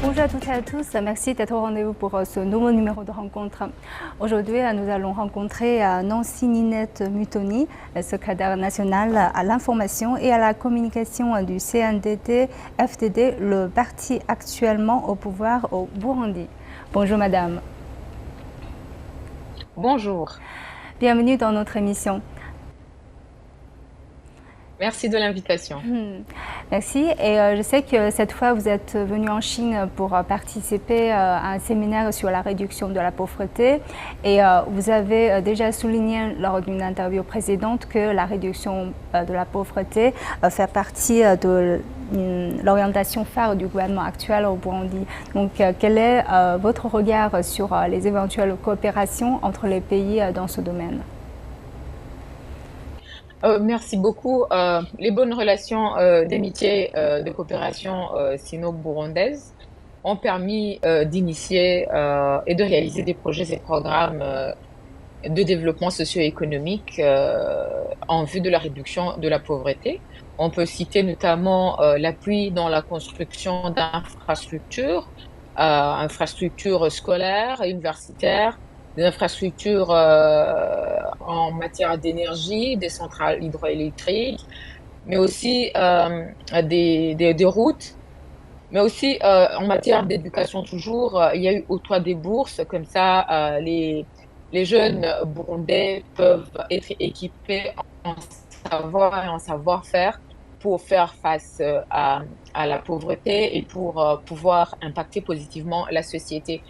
Bonjour à toutes et à tous, merci d'être au rendez-vous pour ce nouveau numéro de rencontre. Aujourd'hui, nous allons rencontrer Nancy Ninette Mutoni, secrétaire nationale à l'information et à la communication du CNDD-FDD, le parti actuellement au pouvoir au Burundi. Bonjour madame. Bonjour, Bienvenue dans notre émission. merci de l'invitation. Merci. Et je sais que cette fois, vous êtes venu en Chine pour participer à un séminaire sur la réduction de la pauvreté. Et vous avez déjà souligné lors d'une interview précédente que la réduction de la pauvreté fait partie de l'orientation phare du gouvernement actuel au Burundi. Donc, quel est votre regard sur les éventuelles coopérations entre les pays dans ce domaine? Merci beaucoup. Les bonnes relations d'amitié, de coopération sino-burundaises ont permis d'initier et de réaliser des projets et programmes de développement socio-économique en vue de la réduction de la pauvreté. On peut citer notamment l'appui dans la construction d'infrastructures, infrastructures scolaires et universitaires, des infrastructures en matière d'énergie, des centrales hydroélectriques, mais aussi des routes, mais aussi en matière d'éducation toujours, il y a eu octroi des bourses, comme ça les jeunes burundais peuvent être équipés en savoir et en savoir-faire pour faire face à la pauvreté et pour pouvoir impacter positivement la société.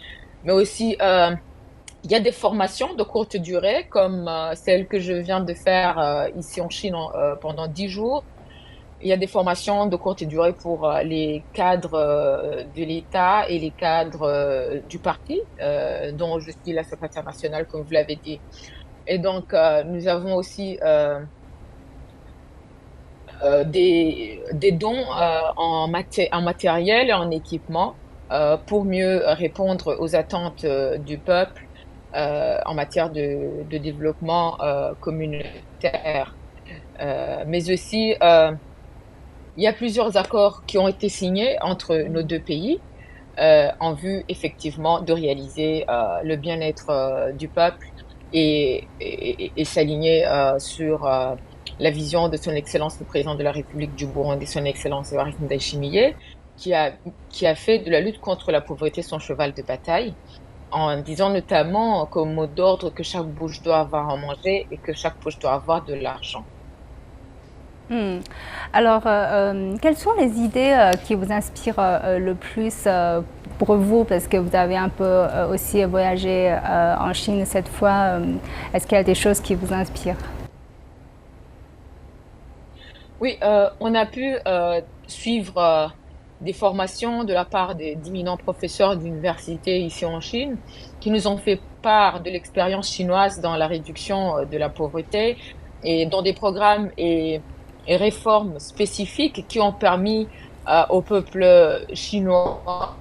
Mais aussi, il y a des formations de courte durée, comme celle que je viens de faire ici en Chine pendant 10 jours. Il y a des formations de courte durée pour les cadres de l'État et les cadres du parti, dont je suis la secrétaire nationale, comme vous l'avez dit. Et donc, nous avons aussi des dons en matériel et en équipement pour mieux répondre aux attentes du peuple en matière de développement communautaire. Mais aussi, il y a plusieurs accords qui ont été signés entre nos deux pays en vue effectivement de réaliser le bien-être du peuple et s'aligner sur la vision de son Excellence le Président de la République du Burundi, son Excellence Evariste Ndayishimiye, qui a, qui a fait de la lutte contre la pauvreté son cheval de bataille, en disant notamment comme mot d'ordre que chaque bouche doit avoir à manger et que chaque poche doit avoir de l'argent. Alors, quelles sont les idées qui vous inspirent le plus pour vous, parce que vous avez un peu aussi voyagé en Chine cette fois. Est-ce qu'il y a des choses qui vous inspirent? Oui, on a pu suivre des formations de la part d'éminents professeurs d'université ici en Chine qui nous ont fait part de l'expérience chinoise dans la réduction de la pauvreté et dans des programmes et réformes spécifiques qui ont permis au peuple chinois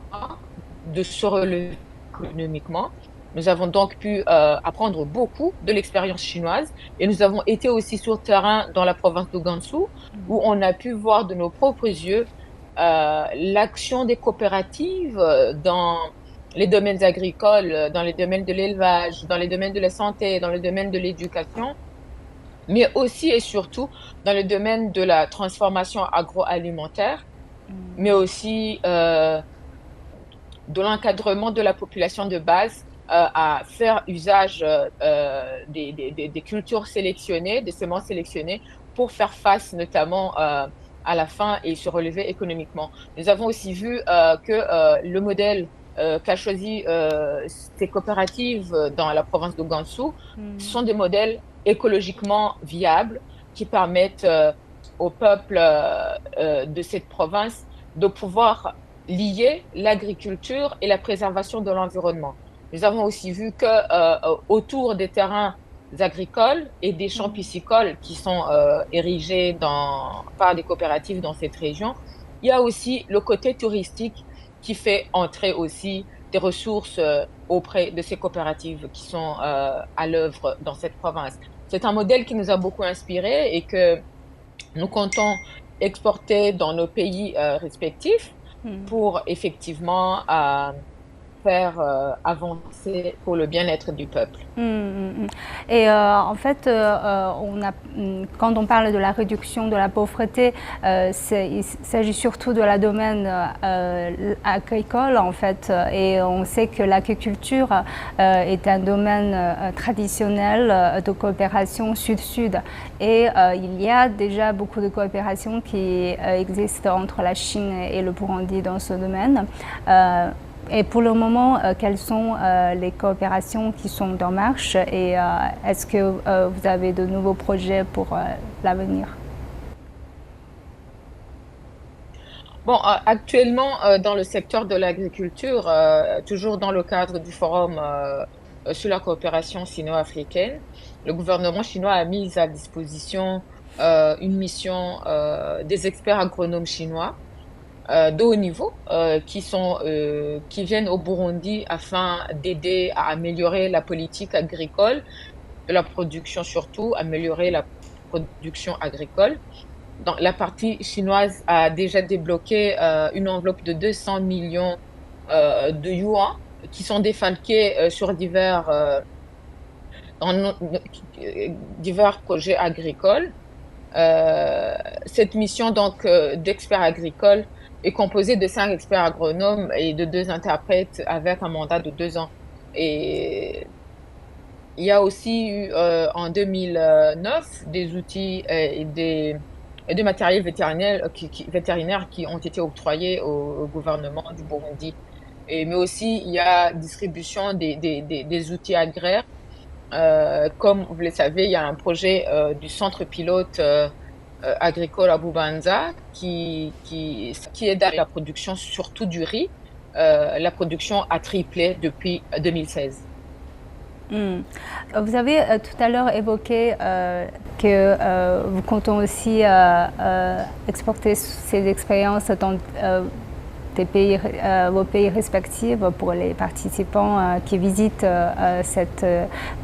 de se relever économiquement. Nous avons donc pu apprendre beaucoup de l'expérience chinoise et nous avons été aussi sur terrain dans la province de Gansu où on a pu voir de nos propres yeux l'action des coopératives dans les domaines agricoles, dans les domaines de l'élevage, dans les domaines de la santé, dans le domaine de l'éducation, mais aussi et surtout dans le domaine de la transformation agroalimentaire, mais aussi de l'encadrement de la population de base à faire usage des cultures sélectionnées, des semences sélectionnées pour faire face notamment à la faim et se relever économiquement. Nous avons aussi vu que le modèle qu'a choisi ces coopératives dans la province de Gansu sont des modèles écologiquement viables qui permettent au peuple de cette province de pouvoir lier l'agriculture et la préservation de l'environnement. Nous avons aussi vu que autour des terrains agricoles et des champs piscicoles qui sont érigés par des coopératives dans cette région, il y a aussi le côté touristique qui fait entrer aussi des ressources auprès de ces coopératives qui sont à l'œuvre dans cette province. C'est un modèle qui nous a beaucoup inspiré et que nous comptons exporter dans nos pays respectifs pour effectivement faire avancer pour le bien-être du peuple. Et en fait, quand on parle de la réduction de la pauvreté, il s'agit surtout de la domaine agricole en fait, et on sait que l'agriculture est un domaine traditionnel de coopération sud-sud, et il y a déjà beaucoup de coopération qui existent entre la Chine et le Burundi dans ce domaine. Et pour le moment, quelles sont les coopérations qui sont en marche, et est-ce que vous avez de nouveaux projets pour l'avenir? Bon, actuellement, dans le secteur de l'agriculture, toujours dans le cadre du forum sur la coopération sino-africaine, le gouvernement chinois a mis à disposition une mission des experts agronomes chinois de haut niveau qui viennent au Burundi afin d'aider à améliorer la politique agricole, de la production surtout, améliorer la production agricole. Donc, la partie chinoise a déjà débloqué une enveloppe de 200 millions de yuan qui sont défalqués sur dans divers projets agricoles. Cette mission donc d'experts agricoles est composée de 5 experts agronomes et de 2 interprètes avec un mandat de 2 ans. Et il y a aussi eu en 2009 des outils et des matériels vétérinaires qui ont été octroyés au gouvernement du Burundi. Mais aussi, il y a distribution des outils agraires. Comme vous le savez, il y a un projet du centre pilote agricole à Bubanza qui aide à la production, surtout du riz. La production a triplé depuis 2016. Vous avez tout à l'heure évoqué que vous comptez aussi exporter ces expériences dans vos pays respectifs pour les participants qui visitent cette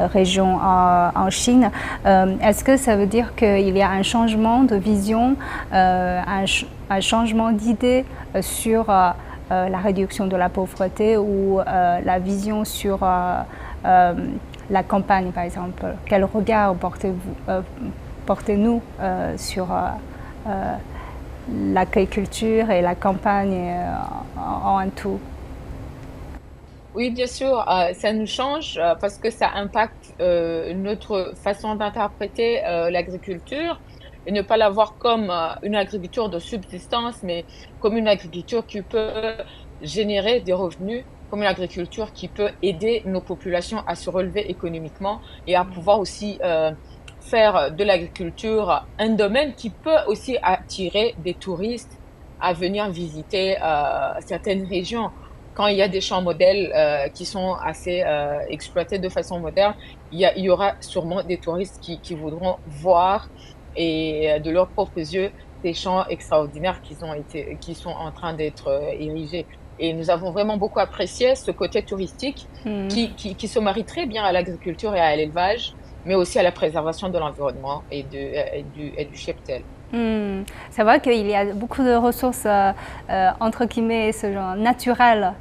région en Chine. Est-ce que ça veut dire qu'il y a un changement de vision, un changement d'idée sur la réduction de la pauvreté, ou la vision sur la campagne, par exemple? Quel regard portez-nous sur l'agriculture et la campagne en tout? Oui, bien sûr, ça nous change parce que ça impacte notre façon d'interpréter l'agriculture et ne pas la voir comme une agriculture de subsistance, mais comme une agriculture qui peut générer des revenus, comme une agriculture qui peut aider nos populations à se relever économiquement et à pouvoir aussi faire de l'agriculture un domaine qui peut aussi attirer des touristes à venir visiter certaines régions. Quand il y a des champs modèles qui sont assez exploités de façon moderne, il y aura sûrement des touristes qui voudront voir et de leurs propres yeux ces champs extraordinaires qui sont en train d'être érigés. Et nous avons vraiment beaucoup apprécié ce côté touristique qui se marie très bien à l'agriculture et à l'élevage, mais aussi à la préservation de l'environnement et du cheptel. C'est vrai qu'il y a beaucoup de ressources, entre guillemets, ce genre naturel,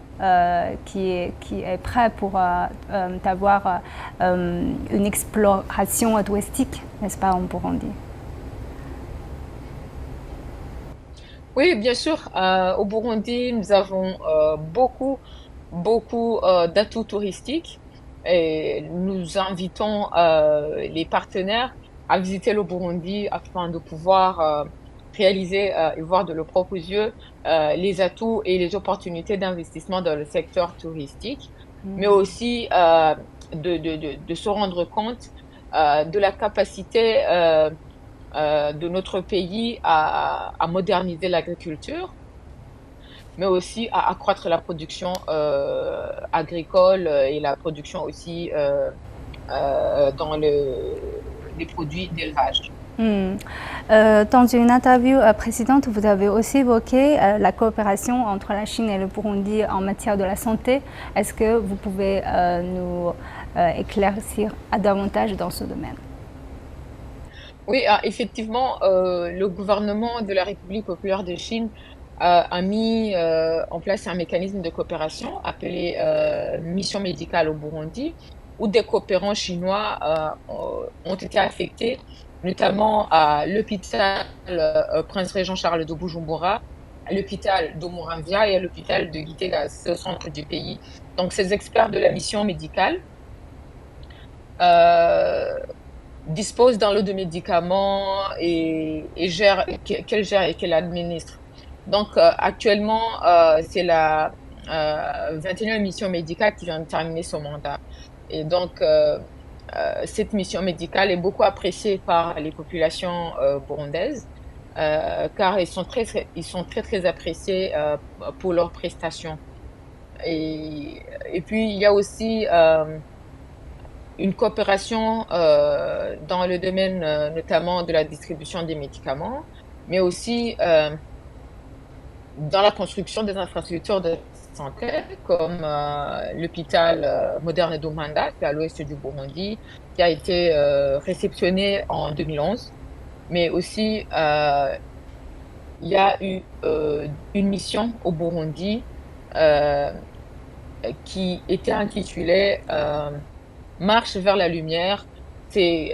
qui est prêt pour avoir une exploration touristique, n'est-ce pas, en Burundi? Oui, bien sûr. Au Burundi, nous avons beaucoup d'atouts touristiques et nous invitons les partenaires à visiter le Burundi afin de pouvoir réaliser et voir de leurs propres yeux les atouts et les opportunités d'investissement dans le secteur touristique, mais aussi de se rendre compte de la capacité de notre pays à moderniser l'agriculture, mais aussi à accroître la production agricole et la production aussi dans les produits d'élevage. Dans une interview précédente, vous avez aussi évoqué la coopération entre la Chine et le Burundi en matière de la santé. Est-ce que vous pouvez nous éclaircir davantage dans ce domaine? Oui, effectivement, le gouvernement de la République populaire de Chine a mis en place un mécanisme de coopération appelé Mission médicale au Burundi, où des coopérants chinois ont été affectés, notamment à l'hôpital Prince Régent Charles de Bujumbura, à l'hôpital d'Omuramvia et à l'hôpital de Gitega, c'est au centre du pays. Donc, ces experts de la mission médicale euh, disposent d'un lot de médicaments et qu'elle gère et qu'elle administre. Donc, actuellement, c'est la 21e mission médicale qui vient de terminer son mandat. Et donc, cette mission médicale est beaucoup appréciée par les populations burundaises, car ils sont très, très appréciés pour leurs prestations. Et puis, il y a aussi une coopération dans le domaine notamment de la distribution des médicaments, mais aussi dans la construction des infrastructures de santé, comme l'hôpital moderne d'Umanda, qui est à l'ouest du Burundi, qui a été réceptionné en 2011. Mais aussi, il y a eu une mission au Burundi euh, qui était intitulée Marche vers la lumière. C'est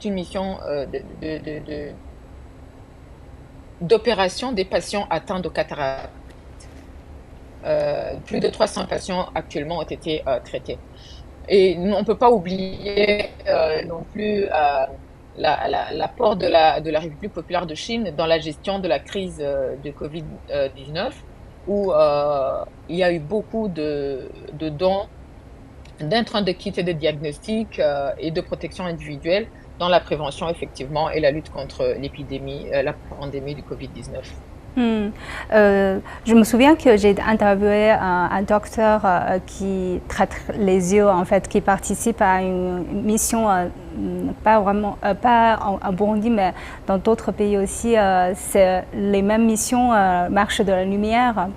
une mission d'opération des patients atteints de cataracte. Plus de 300 patients actuellement ont été traités. Et on ne peut pas oublier non plus l'apport de la République populaire de Chine dans la gestion de la crise de Covid-19, où il y a eu beaucoup de dons d'intrants de kits et de diagnostics et de protection individuelle dans la prévention, effectivement, et la lutte contre l'épidémie, la pandémie du Covid-19. Je me souviens que j'ai interviewé un docteur qui traite les yeux, en fait, qui participe à une mission, pas vraiment, pas en Burundi, mais dans d'autres pays aussi. C'est les mêmes missions, Marche de la Lumière,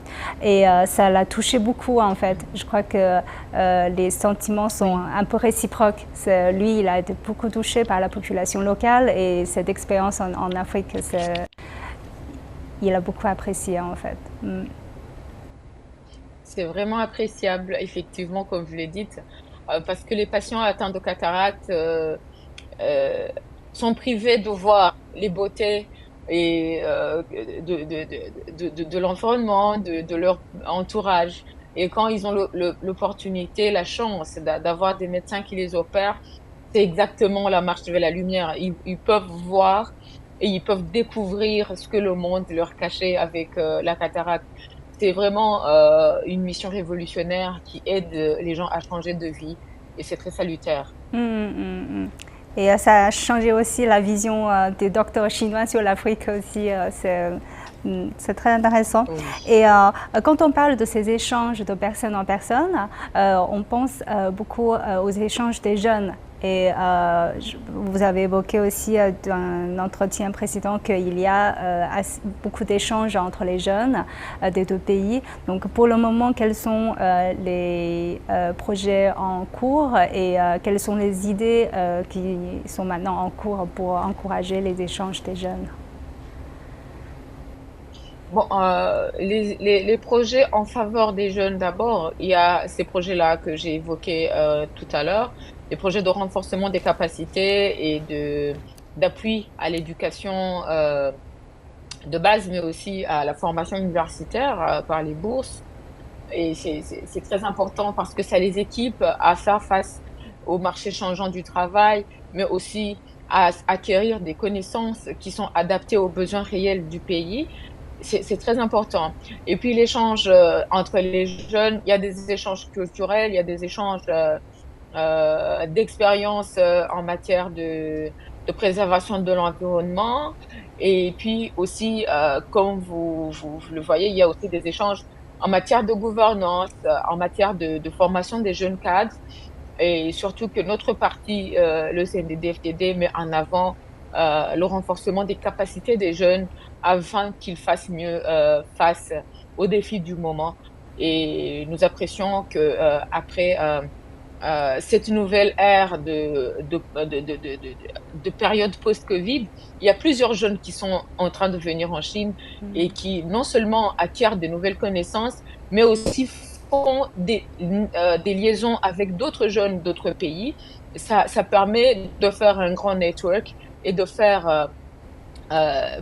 et ça l'a touché beaucoup, en fait. Je crois que les sentiments sont un peu réciproques. Lui, il a été beaucoup touché par la population locale, et cette expérience en Afrique, il a beaucoup apprécié en fait. C'est vraiment appréciable, effectivement, comme je l'ai dit, parce que les patients atteints de cataracte euh, sont privés de voir les beautés et de l'environnement, de leur entourage. Et quand ils ont l'opportunité, la chance d'avoir des médecins qui les opèrent, c'est exactement la marche vers la lumière. Ils peuvent voir et ils peuvent découvrir ce que le monde leur cachait avec la cataracte. C'est vraiment une mission révolutionnaire qui aide les gens à changer de vie et c'est très salutaire. Et ça a changé aussi la vision des docteurs chinois sur l'Afrique aussi. C'est très intéressant. Oui. Et quand on parle de ces échanges de personne en personne, on pense beaucoup aux échanges des jeunes. Et vous avez évoqué aussi dans un entretien précédent qu'il y a beaucoup d'échanges entre les jeunes des deux pays. Donc pour le moment, quels sont les projets en cours et quelles sont les idées qui sont maintenant en cours pour encourager les échanges des jeunes? Bon, les projets en faveur des jeunes d'abord, il y a ces projets-là que j'ai évoqués tout à l'heure, les projets de renforcement des capacités et d'appui à l'éducation de base, mais aussi à la formation universitaire par les bourses. Et c'est très important parce que ça les équipe à faire face au marché changeant du travail, mais aussi à acquérir des connaissances qui sont adaptées aux besoins réels du pays. C'est très important. Et puis l'échange entre les jeunes, il y a des échanges culturels, il y a des échanges d'expériences en matière de préservation de l'environnement. Et puis aussi, comme vous le voyez, il y a aussi des échanges en matière de gouvernance, en matière de formation des jeunes cadres. Et surtout que notre parti, le CNDD-FDD, met en avant le renforcement des capacités des jeunes afin qu'ils fassent mieux face aux défis du moment. Et nous apprécions que après cette nouvelle ère de période post-Covid, il y a plusieurs jeunes qui sont en train de venir en Chine et qui non seulement acquièrent de nouvelles connaissances, mais aussi font des liaisons avec d'autres jeunes d'autres pays. Ça permet de faire un grand network et de faire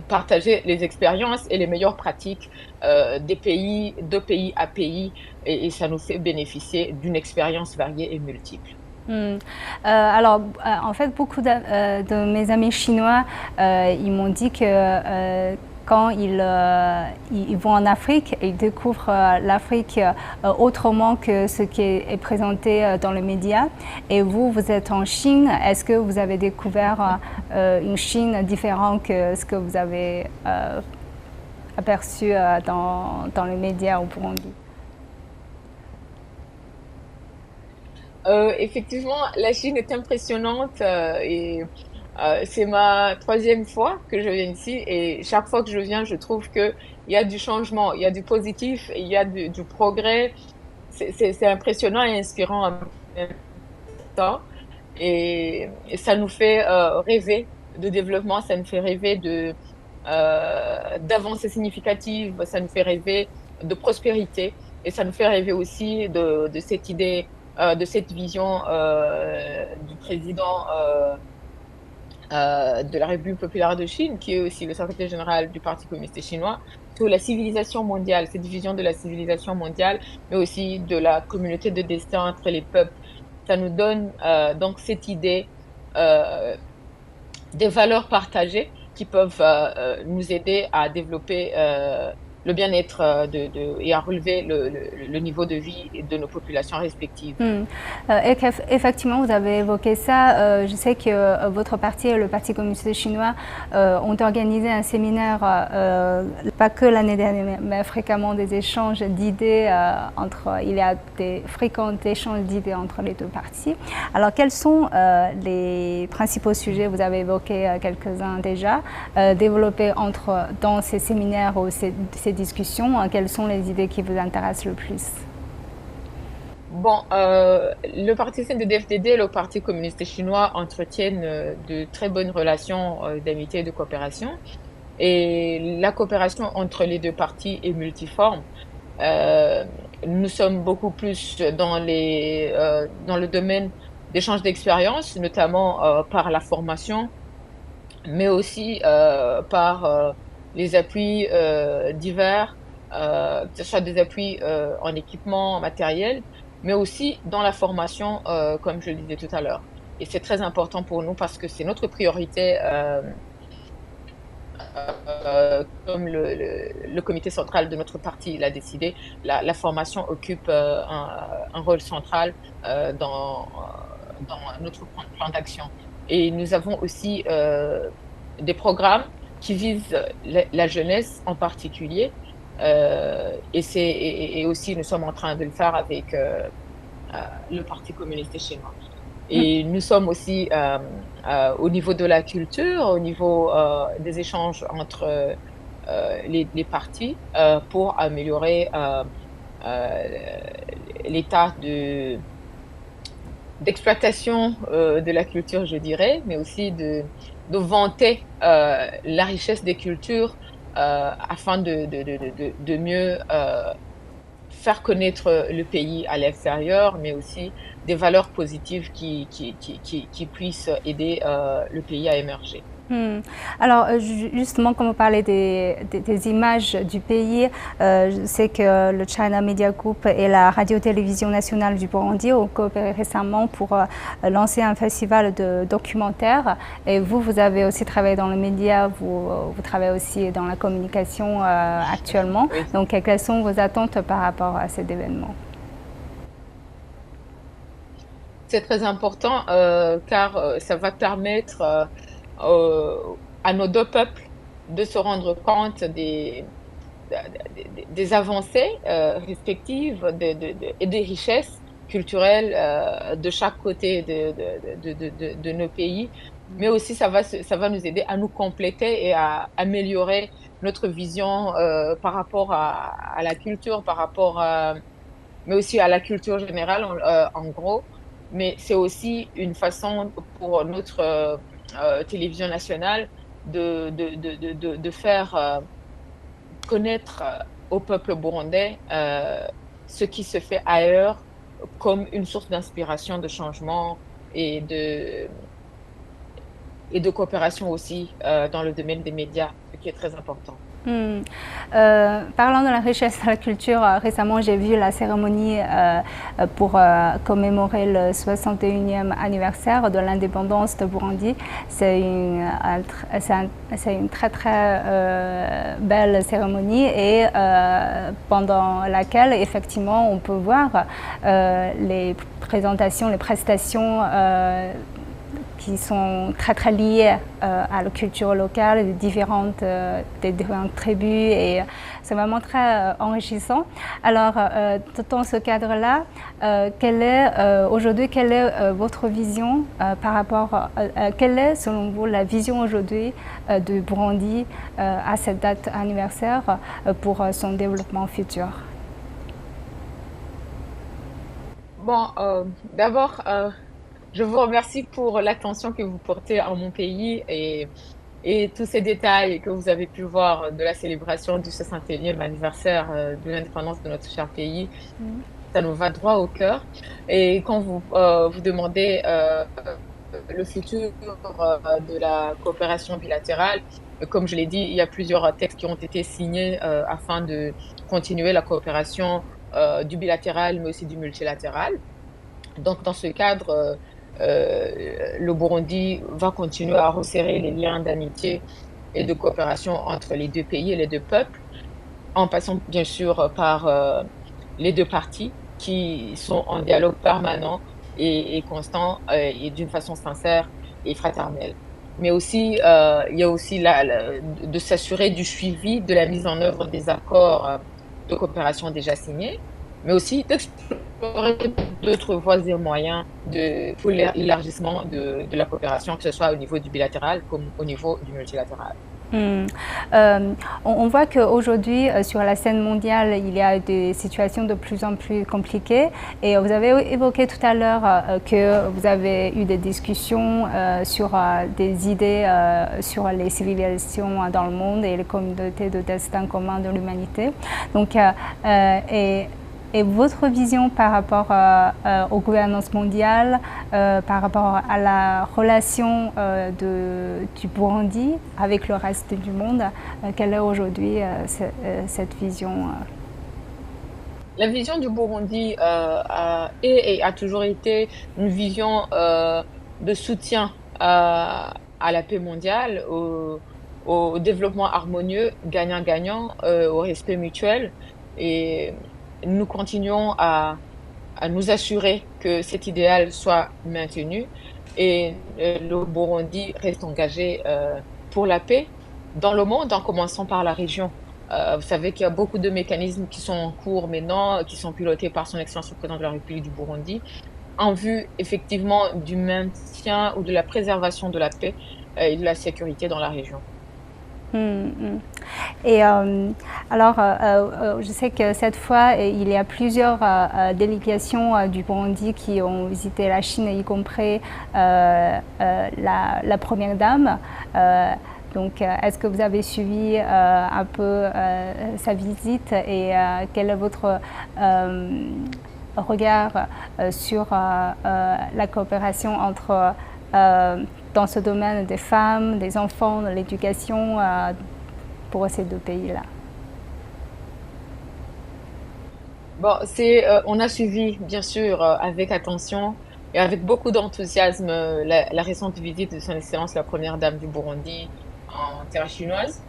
partager les expériences et les meilleures pratiques des pays, de pays à pays, et ça nous fait bénéficier d'une expérience variée et multiple. Alors, en fait, beaucoup de mes amis chinois, ils m'ont dit que quand ils vont en Afrique, ils découvrent l'Afrique autrement que ce qui est présenté dans les médias. Et vous, vous êtes en Chine. Est-ce que vous avez découvert une Chine différente que ce que vous avez aperçu dans les médias au Burundi? Effectivement, la Chine est impressionnante et c'est ma troisième fois que je viens ici et chaque fois que je viens, je trouve que il y a du changement, il y a du positif, il y a du progrès. C'est impressionnant et inspirant en même temps et ça nous fait rêver de développement, ça nous fait rêver d'avancées significatives, ça nous fait rêver de prospérité et ça nous fait rêver aussi de cette idée, de cette vision du président de la République populaire de Chine, qui est aussi le secrétaire général du Parti communiste chinois, sur la civilisation mondiale, cette vision de la civilisation mondiale, mais aussi de la communauté de destin entre les peuples. Ça nous donne donc cette idée des valeurs partagées qui peuvent nous aider à développer le bien-être et à relever le niveau de vie de nos populations respectives. Effectivement, vous avez évoqué ça. Je sais que votre parti et le Parti communiste chinois ont organisé un séminaire, pas que l'année dernière, mais fréquemment des échanges d'idées il y a des fréquents échanges d'idées entre les deux partis. Alors, quels sont les principaux sujets? Vous avez évoqué quelques-uns déjà, développés dans ces séminaires ou ces discussions. Quelles sont les idées qui vous intéressent le plus? Bon, le parti CNDD-FDD et le Parti communiste chinois entretiennent de très bonnes relations d'amitié et de coopération. Et la coopération entre les deux partis est multiforme. Euh, Nous sommes beaucoup plus dans le domaine d'échange d'expériences, notamment par la formation, mais aussi par les appuis divers, que ce soit des appuis en équipement, en matériel, mais aussi dans la formation, comme je le disais tout à l'heure. Et c'est très important pour nous parce que c'est notre priorité, comme le comité central de notre parti l'a décidé. La formation occupe un rôle central dans notre plan d'action. Et nous avons aussi des programmes qui visent la jeunesse en particulier. Et aussi, nous sommes en train de le faire avec le Parti communiste chinois. Et nous sommes aussi au niveau de la culture, au niveau des échanges entre les partis pour améliorer l'état d'exploitation de la culture, je dirais, mais aussi de vanter la richesse des cultures afin de mieux faire connaître le pays à l'extérieur, mais aussi des valeurs positives qui puissent aider le pays à émerger. Alors justement, comme vous parlez des images du pays, je sais que le China Media Group et la radio-télévision nationale du Burundi ont coopéré récemment pour lancer un festival de documentaires. Et vous avez aussi travaillé dans le média, vous travaillez aussi dans la communication actuellement. Oui. Donc quelles sont vos attentes par rapport à cet événement? C'est très important car ça va permettre à nos deux peuples de se rendre compte des avancées respectives et des richesses culturelles de chaque côté de nos pays. Mais aussi, ça va nous aider à nous compléter et à améliorer notre vision par rapport à la culture, mais aussi à la culture générale, en gros. mais c'est aussi une façon pour notre télévision nationale de faire connaître au peuple burundais ce qui se fait ailleurs comme une source d'inspiration, de changement et et de coopération aussi dans le domaine des médias, ce qui est très important. Hmm. Parlant de la richesse de la culture, récemment j'ai vu la cérémonie pour commémorer le 61e anniversaire de l'indépendance de Burundi. C'est une très très belle cérémonie et pendant laquelle effectivement on peut voir les présentations, les prestations qui sont très très liées à la culture locale des différentes tribus et c'est vraiment très enrichissant. Alors dans ce cadre-là, quelle est votre vision par rapport quelle est selon vous la vision aujourd'hui de Burundi à cette date anniversaire pour son développement futur? Bon, d'abord, je vous remercie pour l'attention que vous portez à mon pays et tous ces détails que vous avez pu voir de la célébration du 61e anniversaire de l'indépendance de notre cher pays. Ça nous va droit au cœur. Et quand vous demandez le futur de la coopération bilatérale, comme je l'ai dit, il y a plusieurs textes qui ont été signés afin de continuer la coopération du bilatéral, mais aussi du multilatéral. Donc, dans ce cadre, le Burundi va continuer à resserrer les liens d'amitié et de coopération entre les deux pays et les deux peuples, en passant bien sûr par les deux parties qui sont en dialogue permanent et constant et d'une façon sincère et fraternelle. Mais aussi, il y a aussi de s'assurer du suivi de la mise en œuvre des accords de coopération déjà signés, mais aussi d'explorer d'autres voies et moyens pour l'élargissement de la coopération, que ce soit au niveau du bilatéral comme au niveau du multilatéral. Hmm. On voit qu'aujourd'hui, sur la scène mondiale, il y a des situations de plus en plus compliquées. Et vous avez évoqué tout à l'heure que vous avez eu des discussions sur des idées sur les civilisations dans le monde et les communautés de destin commun de l'humanité. Donc, et votre vision par rapport aux gouvernances mondiales, par rapport à la relation du Burundi avec le reste du monde, quelle est aujourd'hui cette vision La vision du Burundi et a toujours été une vision de soutien à la paix mondiale, au développement harmonieux, gagnant-gagnant, au respect mutuel. Et nous continuons à nous assurer que cet idéal soit maintenu et le Burundi reste engagé pour la paix dans le monde, en commençant par la région. Vous savez qu'il y a beaucoup de mécanismes qui sont en cours maintenant, qui sont pilotés par son Excellence le Président de la République du Burundi, en vue effectivement du maintien ou de la préservation de la paix et de la sécurité dans la région. Et alors, je sais que cette fois, il y a plusieurs délégations du Burundi qui ont visité la Chine, y compris la Première Dame. Donc, est-ce que vous avez suivi un peu sa visite et quel est votre regard sur la coopération entre dans ce domaine des femmes, des enfants, de l'éducation pour ces deux pays-là? Bon, on a suivi, bien sûr, avec attention et avec beaucoup d'enthousiasme la récente visite de Son Excellence la Première Dame du Burundi en terre chinoise.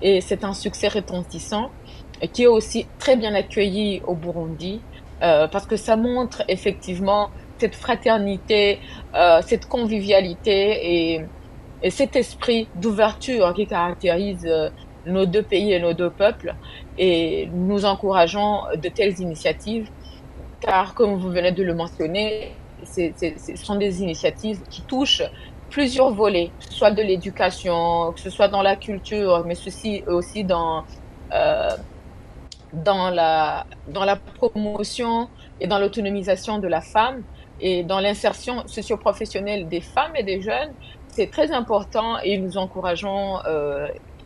Et c'est un succès retentissant et qui est aussi très bien accueilli au Burundi parce que ça montre effectivement cette fraternité, cette convivialité et cet esprit d'ouverture qui caractérise nos deux pays et nos deux peuples. Et nous encourageons de telles initiatives, car comme vous venez de le mentionner, ce sont des initiatives qui touchent plusieurs volets, que ce soit de l'éducation, que ce soit dans la culture, mais ceci aussi euh, dans la promotion et dans l'autonomisation de la femme, et dans l'insertion socio-professionnelle des femmes et des jeunes, c'est très important et nous encourageons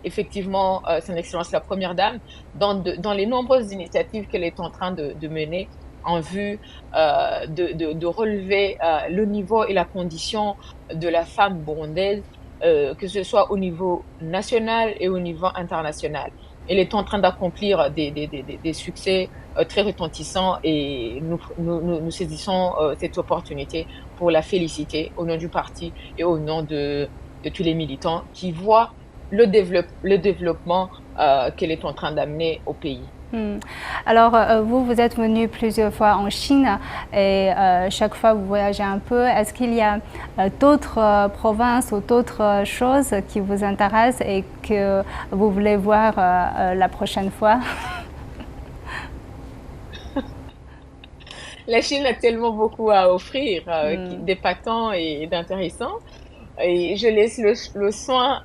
effectivement Son Excellence la Première Dame dans les nombreuses initiatives qu'elle est en train de mener en vue de relever le niveau et la condition de la femme burundaise, que ce soit au niveau national et au niveau international. Elle est en train d'accomplir des succès très retentissants et nous saisissons cette opportunité pour la féliciter au nom du parti et au nom de tous les militants qui voient le développement qu'elle est en train d'amener au pays. Alors, vous êtes venu plusieurs fois en Chine et chaque fois vous voyagez un peu. Est-ce qu'il y a d'autres provinces ou d'autres choses qui vous intéressent et que vous voulez voir la prochaine fois? La Chine a tellement beaucoup à offrir, d'épatant et d'intéressant. Et je laisse le soin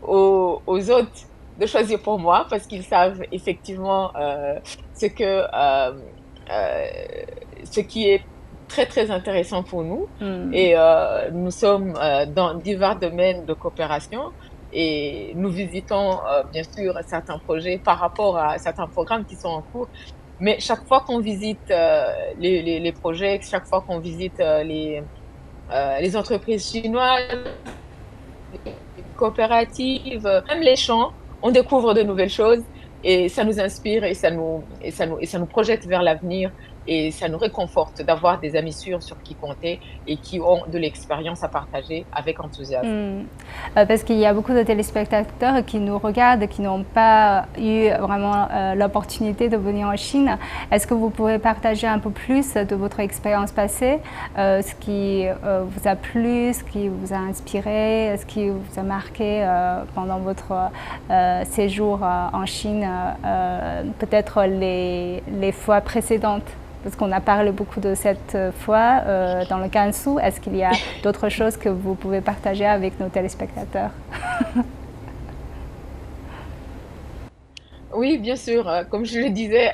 aux autres de choisir pour moi parce qu'ils savent effectivement euh, ce qui est très très intéressant pour nous. Et nous sommes dans divers domaines de coopération et nous visitons bien sûr certains projets par rapport à certains programmes qui sont en cours. Mais chaque fois qu'on visite les projets, chaque fois qu'on visite les entreprises chinoises, les coopératives, même les champs, on découvre de nouvelles choses et ça nous inspire et ça nous projette vers l'avenir et ça nous réconforte d'avoir des amis sûrs sur qui compter et qui ont de l'expérience à partager avec enthousiasme. Parce qu'il y a beaucoup de téléspectateurs qui nous regardent, qui n'ont pas eu vraiment l'opportunité de venir en Chine. Est-ce que vous pouvez partager un peu plus de votre expérience passée, ce qui vous a plu, ce qui vous a inspiré, ce qui vous a marqué pendant votre séjour en Chine, peut-être les fois précédentes? Parce qu'on a parlé beaucoup de cette fois dans le Gansu. Est-ce qu'il y a d'autres choses que vous pouvez partager avec nos téléspectateurs? Oui, bien sûr. Comme je le disais,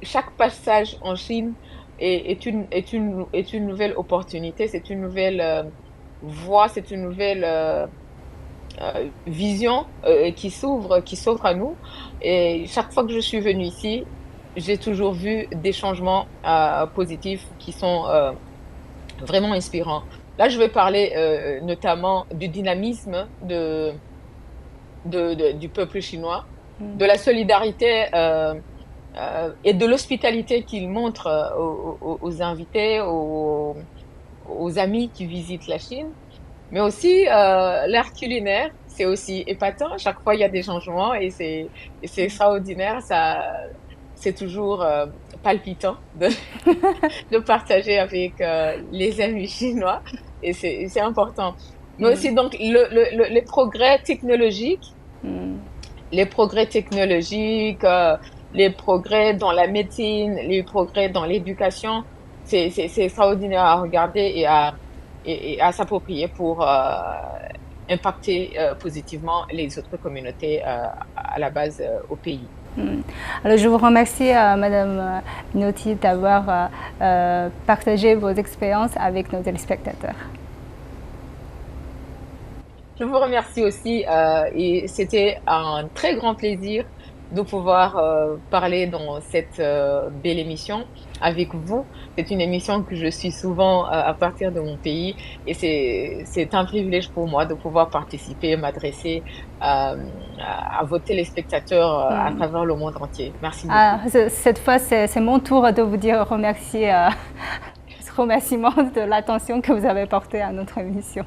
chaque passage en Chine est une nouvelle opportunité, c'est une nouvelle voie, c'est une nouvelle vision qui s'offre à nous. Et chaque fois que je suis venue ici, j'ai toujours vu des changements positifs qui sont vraiment inspirants. Là, je vais parler notamment du dynamisme du peuple chinois, de la solidarité et de l'hospitalité qu'il montre aux invités, aux amis qui visitent la Chine. Mais aussi, l'art culinaire, c'est aussi épatant. Chaque fois, il y a des changements et c'est extraordinaire. C'est toujours palpitant de partager avec les amis chinois et c'est important. Mais aussi, donc, les progrès technologiques, les progrès technologiques, les progrès dans la médecine, les progrès dans l'éducation, c'est extraordinaire à regarder et à s'approprier pour impacter positivement les autres communautés à la base au pays. Alors, je vous remercie, Madame Minotti, d'avoir partagé vos expériences avec nos téléspectateurs. Je vous remercie aussi et c'était un très grand plaisir de pouvoir parler dans cette belle émission avec vous. C'est une émission que je suis souvent à partir de mon pays et c'est un privilège pour moi de pouvoir participer, m'adresser à vos téléspectateurs à travers le monde entier. Merci beaucoup. Cette fois, c'est mon tour de vous dire remercier, remerciement de l'attention que vous avez portée à notre émission.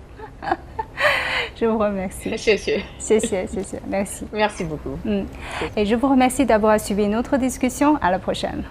Je vous remercie. Merci. Merci beaucoup. Et je vous remercie d'avoir suivi notre discussion. À la prochaine.